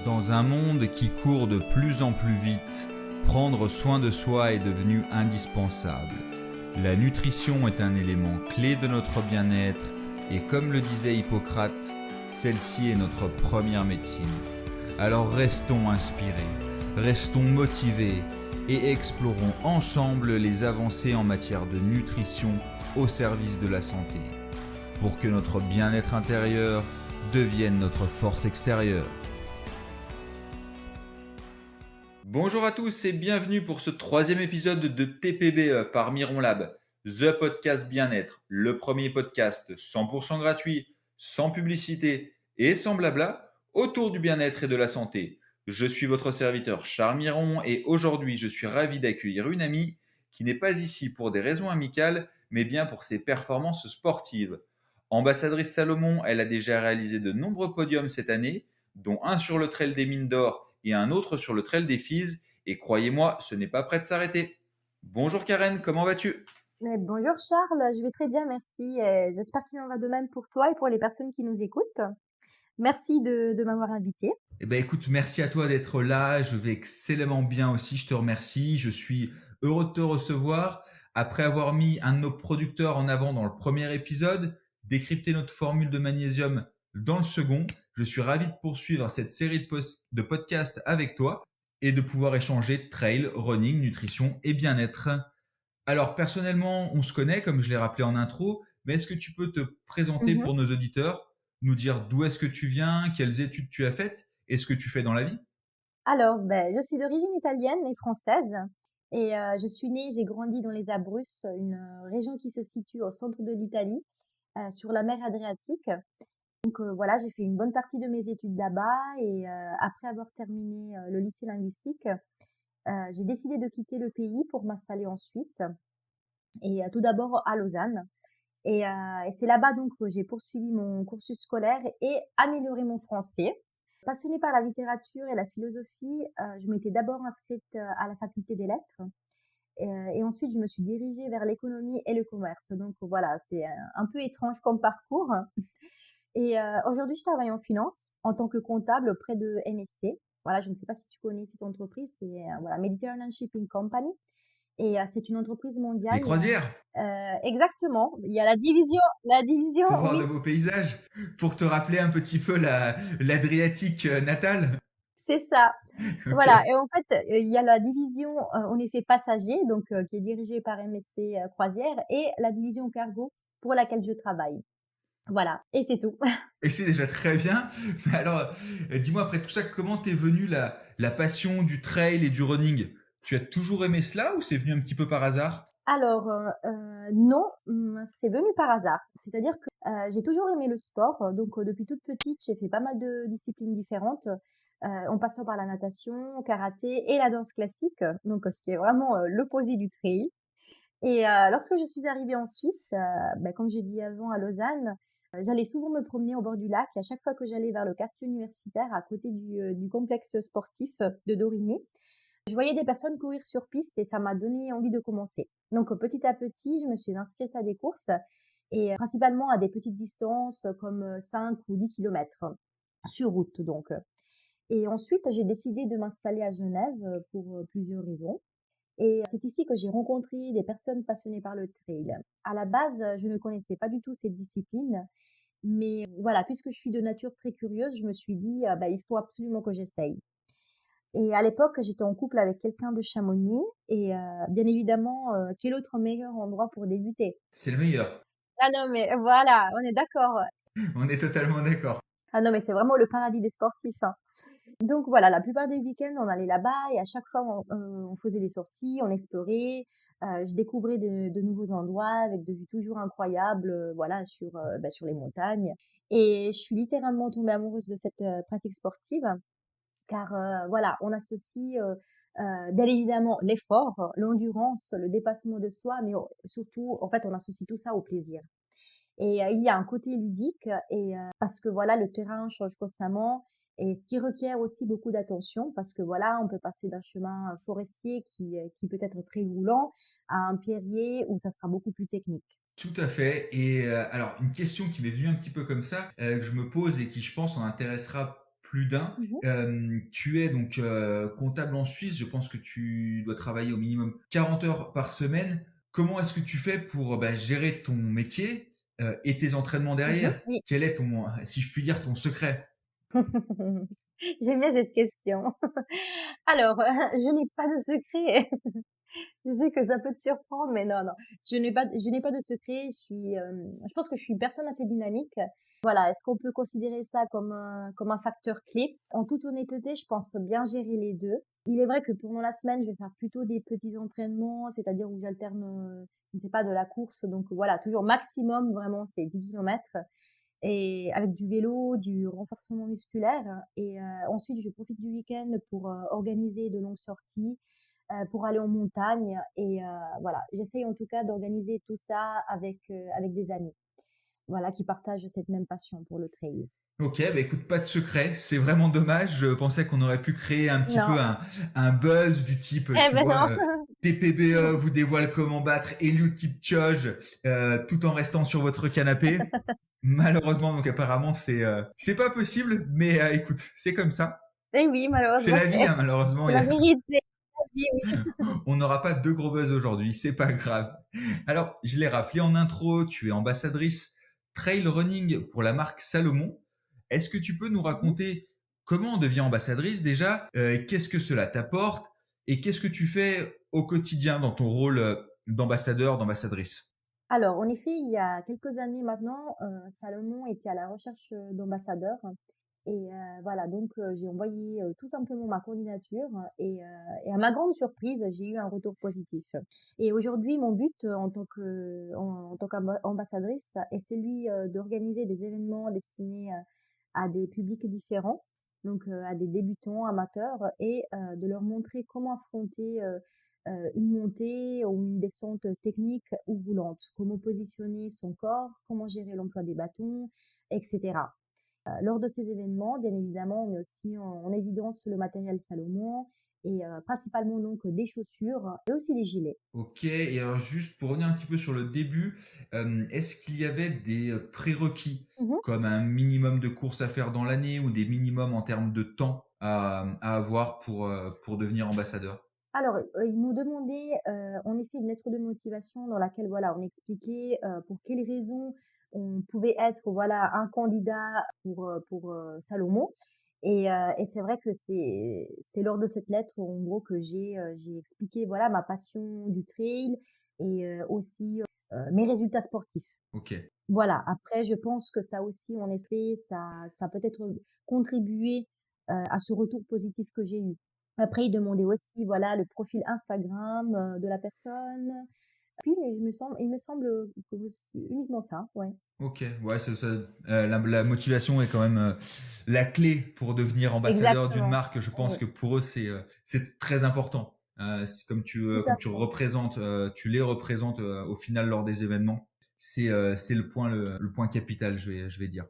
Dans un monde qui court de plus en plus vite, prendre soin de soi est devenu indispensable. La nutrition est un élément clé de notre bien-être et comme le disait Hippocrate, celle-ci est notre première médecine. Alors restons inspirés, restons motivés et explorons ensemble les avancées en matière de nutrition au service de la santé, pour que notre bien-être intérieur devienne notre force extérieure. Bonjour à tous et bienvenue pour ce troisième épisode de TPBE par Miron Lab, The Podcast Bien-être, le premier podcast 100% gratuit, sans publicité et sans blabla autour du bien-être et de la santé. Je suis votre serviteur Charles Miron et aujourd'hui je suis ravi d'accueillir une amie qui n'est pas ici pour des raisons amicales mais bien pour ses performances sportives. Ambassadrice Salomon, elle a déjà réalisé de nombreux podiums cette année, dont un sur le Trail des Mines d'Or et un autre sur le Trail des Fises. Et croyez-moi, ce n'est pas prêt de s'arrêter. Bonjour Karen, comment vas-tu ? Bonjour Charles, je vais très bien, merci. J'espère qu'il en va de même pour toi et pour les personnes qui nous écoutent. Merci de m'avoir invité. Eh ben écoute, merci à toi d'être là. Je vais excellemment bien aussi, je te remercie. Je suis heureux de te recevoir. Après avoir mis un de nos producteurs en avant dans le premier épisode, décrypter notre formule de magnésium dans le second, je suis ravi de poursuivre cette série de podcasts avec toi et de pouvoir échanger trail, running, nutrition et bien-être. Alors personnellement, on se connaît comme je l'ai rappelé en intro, mais est-ce que tu peux te présenter Mhm. pour nos auditeurs, nous dire d'où est-ce que tu viens, quelles études tu as faites et ce que tu fais dans la vie ? Alors, je suis d'origine italienne et française et je suis née, j'ai grandi dans les Abruzzes, une région qui se situe au centre de l'Italie, sur la mer Adriatique. Donc voilà, j'ai fait une bonne partie de mes études là-bas et après avoir terminé le lycée linguistique, j'ai décidé de quitter le pays pour m'installer en Suisse et tout d'abord à Lausanne. Et c'est là-bas donc que j'ai poursuivi mon cursus scolaire et amélioré mon français. Passionnée par la littérature et la philosophie, je m'étais d'abord inscrite à la faculté des lettres et ensuite je me suis dirigée vers l'économie et le commerce. Donc voilà, c'est un peu étrange comme parcours. Et aujourd'hui, je travaille en finance en tant que comptable auprès de MSC. Voilà, je ne sais pas si tu connais cette entreprise, c'est voilà, Mediterranean Shipping Company. Et c'est une entreprise Les mondiale. croisières Exactement. Il y a la division, pour voir oui, de beaux paysages, pour te rappeler un petit peu l'Adriatique natale. c'est ça. Ok. Voilà. Et en fait, il y a la division, en effet, passager, donc qui est dirigée par MSC Croisière, et la division cargo pour laquelle je travaille. Voilà. Et c'est tout. Et c'est déjà très bien. Mais alors, dis-moi après tout ça, comment t'es venue la passion du trail et du running ? Tu as toujours aimé cela ou c'est venu un petit peu par hasard ? Alors, non, c'est venu par hasard. C'est-à-dire que j'ai toujours aimé le sport. Donc, depuis toute petite, j'ai fait pas mal de disciplines différentes, en passant par la natation, karaté et la danse classique, donc ce qui est vraiment l'opposé du trail. Et lorsque je suis arrivée en Suisse, comme j'ai dit avant à Lausanne, j'allais souvent me promener au bord du lac. Et à chaque fois que j'allais vers le quartier universitaire, à côté du complexe sportif de Dorigny, je voyais des personnes courir sur piste et ça m'a donné envie de commencer. Donc petit à petit, je me suis inscrite à des courses et principalement à des petites distances comme 5 ou 10 kilomètres sur route donc. Et ensuite, j'ai décidé de m'installer à Genève pour plusieurs raisons. Et c'est ici que j'ai rencontré des personnes passionnées par le trail. À la base, je ne connaissais pas du tout cette discipline, mais voilà, puisque je suis de nature très curieuse, je me suis dit, il faut absolument que j'essaye. Et à l'époque, j'étais en couple avec quelqu'un de Chamonix et bien évidemment, quel autre meilleur endroit pour débuter? C'est le meilleur. Ah non, mais voilà, on est d'accord. On est totalement d'accord. Ah non, mais c'est vraiment le paradis des sportifs, hein. Donc voilà, la plupart des week-ends, on allait là-bas et à chaque fois, on faisait des sorties, on explorait. Je découvrais de nouveaux endroits avec de vues toujours incroyables, voilà, sur les montagnes. Et je suis littéralement tombée amoureuse de cette pratique sportive. Car voilà, on associe bien évidemment l'effort, l'endurance, le dépassement de soi, mais surtout, en fait, on associe tout ça au plaisir. Et il y a un côté ludique et parce que voilà, le terrain change constamment et ce qui requiert aussi beaucoup d'attention parce que voilà, on peut passer d'un chemin forestier qui peut être très roulant à un pierrier où ça sera beaucoup plus technique. Tout à fait. Et alors, une question qui m'est venue un petit peu comme ça, que je me pose et qui, je pense, en intéressera plus d'un. Mmh. Tu es donc comptable en Suisse. Je pense que tu dois travailler au minimum 40 heures par semaine. Comment est-ce que tu fais pour gérer ton métier et tes entraînements Mmh. derrière? Oui. Quel est ton, si je puis dire, ton secret? J'aime bien cette question. Alors, je n'ai pas de secret. Je sais que ça peut te surprendre, mais non, non. Je n'ai pas de secret. Je pense que je suis une personne assez dynamique. Voilà. Est-ce qu'on peut considérer ça comme un facteur clé? En toute honnêteté, je pense bien gérer les deux. Il est vrai que pendant la semaine, je vais faire plutôt des petits entraînements, c'est-à-dire où j'alterne, je ne sais pas, de la course. Donc voilà, toujours maximum, vraiment, c'est 10 kilomètres et avec du vélo, du renforcement musculaire et ensuite je profite du week-end pour, organiser de longues sorties, pour aller en montagne et voilà. J'essaye en tout cas d'organiser tout ça avec des amis, voilà, qui partagent cette même passion pour le trail. Ok, écoute, pas de secret. C'est vraiment dommage. Je pensais qu'on aurait pu créer un petit Non, peu un buzz du type, eh tu ben vois, non. TPBE vous dévoile comment battre Eliud Kipchoge tout en restant sur votre canapé. Malheureusement, donc apparemment, c'est pas possible, mais écoute, c'est comme ça. Eh oui, C'est malheureusement, la vie, hein, malheureusement. c'est la vérité. Oui, oui. On n'aura pas deux gros buzz aujourd'hui, c'est pas grave. Alors, je l'ai rappelé en intro, tu es ambassadrice trail running pour la marque Salomon. Est-ce que tu peux nous Mmh. raconter comment on devient ambassadrice déjà, qu'est-ce que cela t'apporte et qu'est-ce que tu fais au quotidien dans ton rôle d'ambassadeur, d'ambassadrice? Alors, en effet, il y a quelques années maintenant, Salomon était à la recherche, d'ambassadeurs et voilà, donc j'ai envoyé, tout simplement ma candidature et à ma grande surprise, j'ai eu un retour positif et aujourd'hui, mon but, en tant qu'ambassadrice est celui, d'organiser des événements destinés, à des publics différents, donc à des débutants, amateurs et de leur montrer comment affronter, une montée ou une descente technique ou roulante, comment positionner son corps, comment gérer l'emploi des bâtons, etc. Lors de ces événements, bien évidemment, on met aussi en évidence le matériel Salomon et principalement donc des chaussures et aussi des gilets. Ok, et alors juste pour revenir un petit peu sur le début, est-ce qu'il y avait des prérequis, Mmh. comme un minimum de courses à faire dans l'année ou des minimums en termes de temps à avoir pour devenir ambassadeur? Alors, ils nous demandaient, en effet une lettre de motivation dans laquelle, voilà, on expliquait, pour quelles raisons on pouvait être, voilà, un candidat pour, Salomon et c'est vrai que c'est lors de cette lettre, en gros, que j'ai expliqué, voilà, ma passion du trail et aussi, mes résultats sportifs. Ok. Voilà, après je pense que ça aussi, en effet, ça a peut-être contribué, à ce retour positif que j'ai eu. Après, ils demandaient aussi, voilà, le profil Instagram, de la personne. Puis il me semble, que c'est uniquement ça, ouais. Ok, ouais, la motivation est quand même la clé pour devenir ambassadeur d'une Exactement. marque. Je pense Oui, que pour eux, c'est très important. tout à Comme tu fait. représentes, tu les représentes au final lors des événements. C'est le point capital, je vais dire.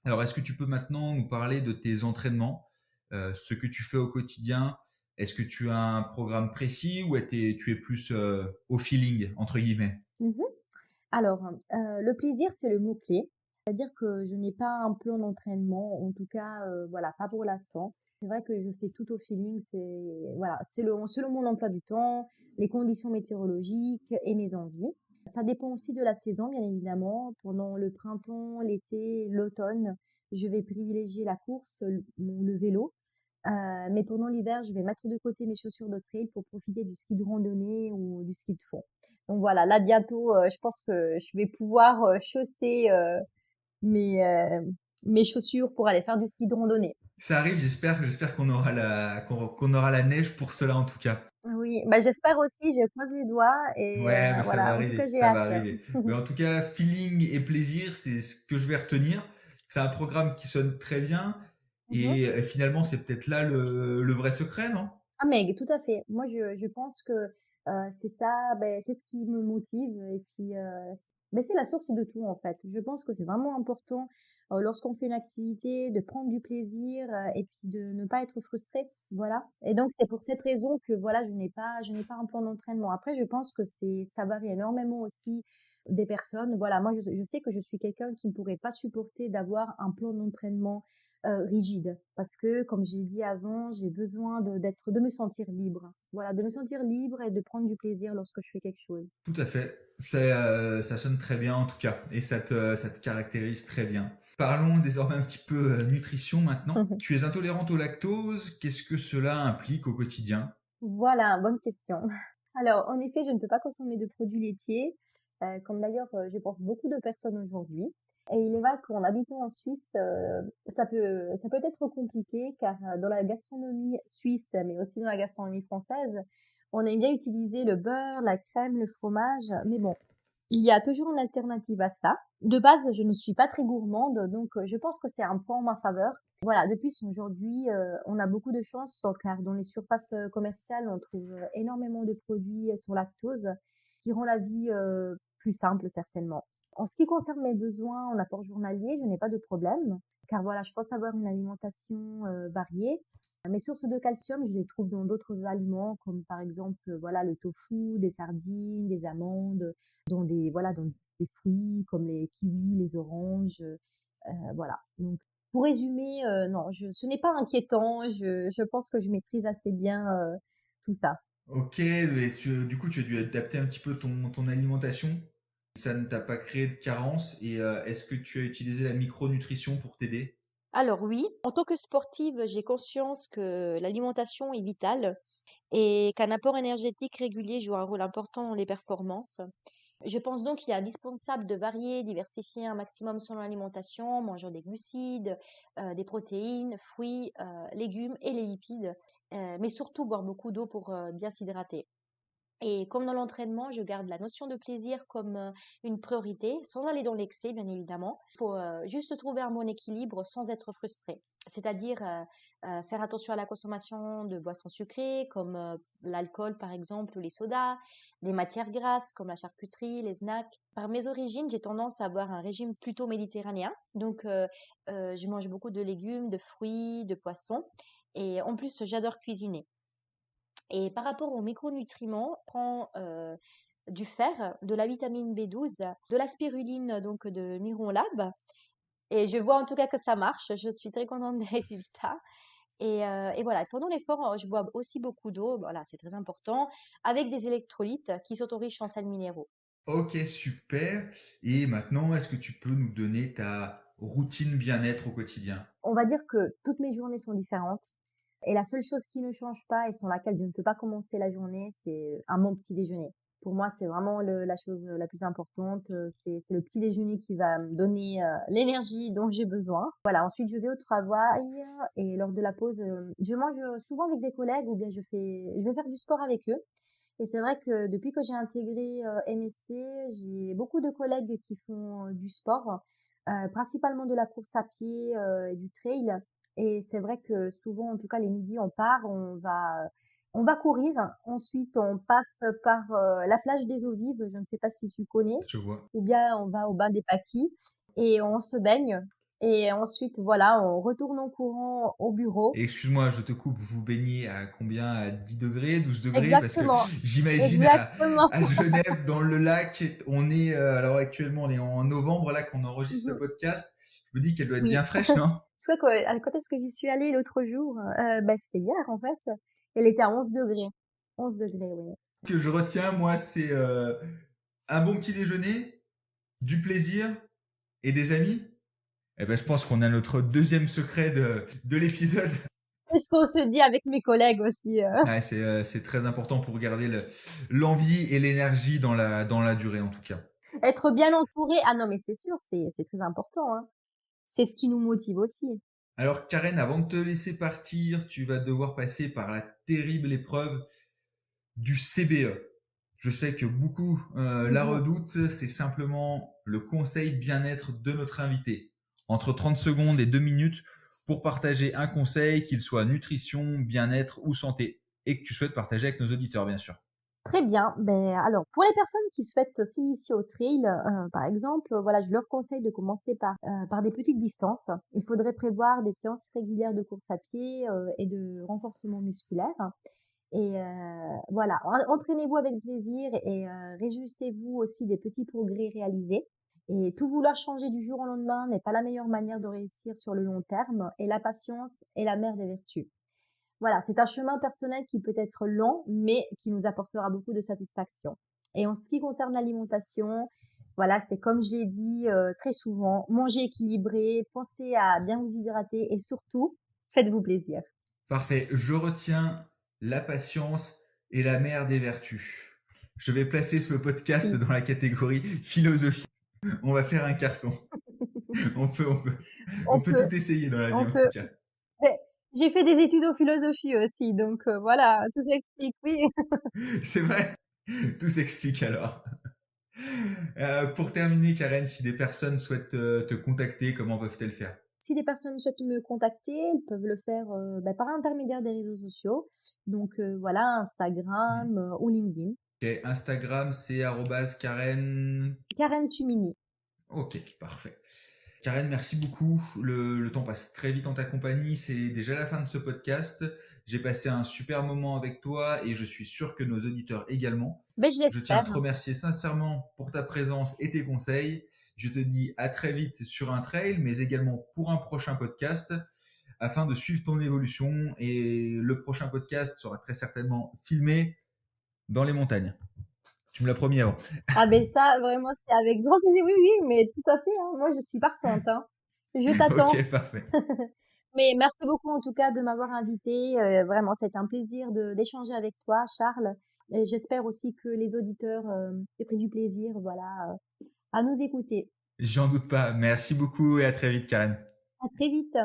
Alors, est-ce que tu peux maintenant nous parler de tes entraînements, ce que tu fais au quotidien? Est-ce que tu as un programme précis ou tu es plus au feeling, entre guillemets? Mmh. Alors, le plaisir, c'est le mot-clé. C'est-à-dire que je n'ai pas un plan d'entraînement, en tout cas, voilà, pas pour l'instant. C'est vrai que je fais tout au feeling, c'est voilà, selon mon emploi du temps, les conditions météorologiques et mes envies. Ça dépend aussi de la saison, bien évidemment. Pendant le printemps, l'été, l'automne, je vais privilégier la course, le vélo. Mais pendant l'hiver, je vais mettre de côté mes chaussures de trail pour profiter du ski de randonnée ou du ski de fond. Donc voilà, là bientôt, je pense que je vais pouvoir, chausser, mes, mes chaussures pour aller faire du ski de randonnée. Ça arrive, j'espère qu'on aura la neige pour cela en tout cas. Oui, bah, j'espère aussi, je croise les doigts et Ouais, mais ça va voilà, en tout cas, arriver, j'ai ça va hâte. arriver. Mais en tout cas, feeling et plaisir, c'est ce que je vais retenir. C'est un programme qui sonne très bien Mmh. et finalement, c'est peut-être là le vrai secret, non? Ah mais tout à fait. Moi, je pense que, c'est ça, beh, c'est ce qui me motive et puis, c'est la source de tout, en fait. Je pense que c'est vraiment important, lorsqu'on fait une activité, de prendre du plaisir, et puis de ne pas être frustré, voilà et donc c'est pour cette raison que, voilà, je n'ai pas un plan d'entraînement. Après, je pense que ça varie énormément aussi des personnes. Voilà, moi, je sais que je suis quelqu'un qui ne pourrait pas supporter d'avoir un plan d'entraînement, rigide. Parce que, comme j'ai dit avant, j'ai besoin de me sentir libre. Voilà, de me sentir libre et de prendre du plaisir lorsque je fais quelque chose. Tout à fait. Ça sonne très bien en tout cas et ça te caractérise très bien. Parlons désormais un petit peu nutrition maintenant. Tu es intolérante au lactose. Qu'est-ce que cela implique au quotidien? Voilà, bonne question. Alors, en effet, je ne peux pas consommer de produits laitiers, comme d'ailleurs, je pense beaucoup de personnes aujourd'hui. Et il est vrai qu'en habitant en Suisse, ça peut être compliqué car dans la gastronomie suisse, mais aussi dans la gastronomie française, on aime bien utiliser le beurre, la crème, le fromage. Mais bon, il y a toujours une alternative à ça. De base, je ne suis pas très gourmande, donc je pense que c'est un point en ma faveur. Voilà, de plus, aujourd'hui, on a beaucoup de chance car dans les surfaces commerciales, on trouve énormément de produits sans lactose qui rend la vie plus simple, certainement. En ce qui concerne mes besoins en apport journalier, je n'ai pas de problème car voilà, je pense avoir une alimentation variée. Mes sources de calcium, je les trouve dans d'autres aliments comme par exemple, voilà, le tofu, des sardines, des amandes, dans des fruits comme les kiwis, les oranges, voilà. Donc pour résumer, non, ce n'est pas inquiétant, je pense que je maîtrise assez bien, tout ça. Ok, et du coup tu as dû adapter un petit peu ton alimentation. Ça ne t'a pas créé de carence et est-ce que tu as utilisé la micronutrition pour t'aider? Alors oui, en tant que sportive, j'ai conscience que l'alimentation est vitale et qu'un apport énergétique régulier joue un rôle important dans les performances. Je pense donc qu'il est indispensable de varier, diversifier un maximum son alimentation, en mangeant des glucides, des protéines, fruits, légumes et les lipides, mais surtout boire beaucoup d'eau pour bien s'hydrater. Et comme dans l'entraînement, je garde la notion de plaisir comme une priorité, sans aller dans l'excès, bien évidemment. Il faut juste trouver un bon équilibre sans être frustré. C'est-à-dire faire attention à la consommation de boissons sucrées, comme l'alcool par exemple, ou les sodas, des matières grasses comme la charcuterie, les snacks. Par mes origines, j'ai tendance à avoir un régime plutôt méditerranéen. Donc, je mange beaucoup de légumes, de fruits, de poissons. Et en plus, j'adore cuisiner. Et par rapport aux micronutriments, on prend du fer, de la vitamine B12, de la spiruline donc de Miron Lab. Et je vois en tout cas que ça marche. Je suis très contente des résultats. Et voilà, pendant l'effort, je bois aussi beaucoup d'eau. Voilà, c'est très important, avec des électrolytes qui sont riches en sels minéraux. Ok, super. Et maintenant, est-ce que tu peux nous donner ta routine bien-être au quotidien? On va dire que toutes mes journées sont différentes. Et la seule chose qui ne change pas et sans laquelle je ne peux pas commencer la journée, c'est un bon petit déjeuner. Pour moi, c'est vraiment la chose la plus importante. C'est le petit déjeuner qui va me donner l'énergie dont j'ai besoin. Voilà. Ensuite, je vais au travail et lors de la pause, je mange souvent avec des collègues ou bien je vais faire du sport avec eux. Et c'est vrai que depuis que j'ai intégré MSC, j'ai beaucoup de collègues qui font du sport, principalement de la course à pied et du trail. Et c'est vrai que souvent, en tout cas les midis, on part, on va courir. Ensuite, on passe par la plage des Eaux Vives, je ne sais pas si tu connais, Je vois. ou bien on va au bain des Paquis et on se baigne. Et ensuite, voilà, on retourne en courant au bureau. Et excuse-moi, je te coupe, vous baignez à combien? À 10 degrés, 12 degrés? Parce que Exactement, j'imagine exactement. à Genève, dans le lac, on est, alors actuellement, on est en novembre, là, qu'on enregistre ce podcast. Je me dis qu'elle doit être bien Oui. fraîche, non? Tu vois, quand est-ce que j'y suis allée l'autre jour? Bah, c'était hier, en fait. Elle était à 11 degrés. 11 degrés, oui. Ce que je retiens, moi, c'est un bon petit déjeuner, du plaisir et des amis. Eh ben, je pense qu'on a notre deuxième secret de l'épisode. C'est ce qu'on se dit avec mes collègues aussi. Ouais, c'est très important pour garder l'envie et l'énergie dans la durée, en tout cas. Être bien entouré. Ah non, mais c'est sûr, c'est très important, hein. C'est ce qui nous motive aussi. Alors, Karen, avant de te laisser partir, tu vas devoir passer par la terrible épreuve du CBE. Je sais que beaucoup la Mhm. redoutent, c'est simplement le conseil bien-être de notre invité. Entre 30 secondes et 2 minutes pour partager un conseil, qu'il soit nutrition, bien-être ou santé, et que tu souhaites partager avec nos auditeurs, bien sûr. Très bien. Ben, alors, pour les personnes qui souhaitent s'initier au trail, par exemple, voilà, je leur conseille de commencer par des petites distances. Il faudrait prévoir des séances régulières de course à pied et de renforcement musculaire. Et voilà, entraînez-vous avec plaisir et réjouissez-vous aussi des petits progrès réalisés. Et tout vouloir changer du jour au lendemain n'est pas la meilleure manière de réussir sur le long terme et la patience est la mère des vertus. Voilà, c'est un chemin personnel qui peut être lent, mais qui nous apportera beaucoup de satisfaction. Et en ce qui concerne l'alimentation, voilà, c'est comme j'ai dit très souvent, mangez équilibré, pensez à bien vous hydrater et surtout, faites-vous plaisir. Parfait. Je retiens la patience et la mère des vertus. Je vais placer ce podcast dans la catégorie philosophie. On va faire un carton. On peut, on peut, On on peut peut, tout essayer dans la vie on en tout peut. cas. Mais j'ai fait des études en philosophie aussi, donc voilà, tout s'explique, oui. C'est vrai. Tout s'explique alors. Pour terminer, Karen, si des personnes souhaitent te contacter, comment peuvent-elles faire? Si des personnes souhaitent me contacter, elles peuvent le faire par l'intermédiaire des réseaux sociaux. Donc voilà, Instagram ou LinkedIn. Ok, Instagram, c'est @Karen. Karen Tumini. Ok, parfait. Karen, merci beaucoup. Le temps passe très vite en ta compagnie. C'est déjà la fin de ce podcast. J'ai passé un super moment avec toi et je suis sûr que nos auditeurs également. Ben, je Je tiens à l'espère. te remercier sincèrement pour ta présence et tes conseils. Je te dis à très vite sur un trail, mais également pour un prochain podcast afin de suivre ton évolution. Et le prochain podcast sera très certainement filmé dans les montagnes. Tu me l'as promis avant. Ah ben ça, vraiment, c'est avec grand plaisir. Oui, oui, mais tout à fait, hein. Moi, je suis partante, hein. Je t'attends. Ok, parfait. Mais merci beaucoup en tout cas de m'avoir invitée. Vraiment, c'est un plaisir d'échanger avec toi, Charles. Et j'espère aussi que les auditeurs aient pris du plaisir, voilà, à nous écouter. J'en doute pas. Merci beaucoup et à très vite, Karen. À très vite.